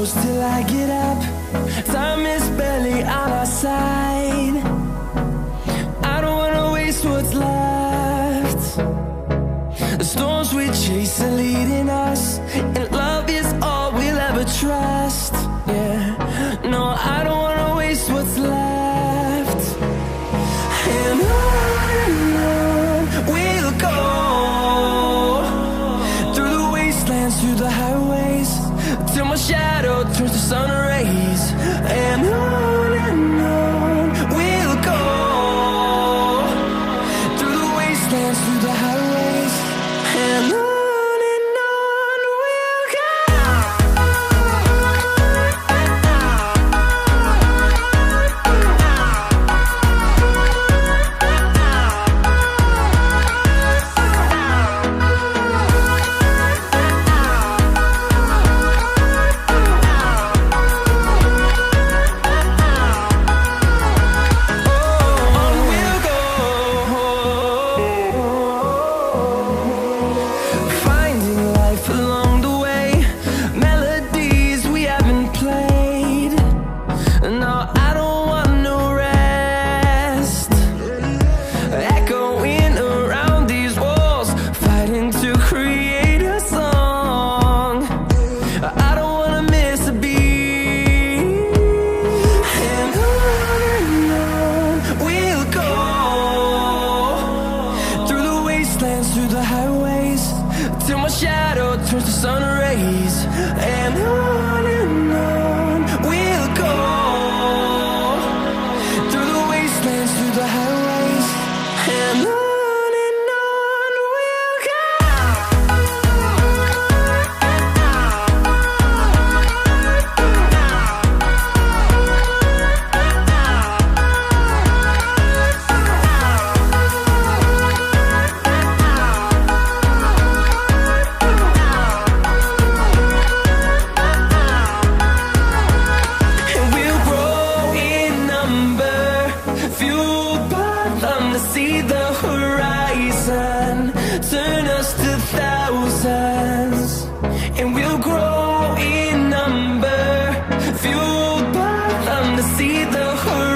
close till I get up. Time is barely on our side. I don't wanna waste what's left. The storms we chase are leading us, and love is all we'll ever trust. Yeah, no, I don't wanna waste what's left. And on we'll go, through the wastelands, through the highways, till my shadow turns to sun rays. And on we'll go, through the wastelands, through the highways, and on we'll go. Through the highways, till my shadow turns to sun rays. And on we'll go, through the wastelands, through the highways, and on we'll go. See the horizon, turn us to thousands, and we'll grow in number, fueled by them to see the horizon.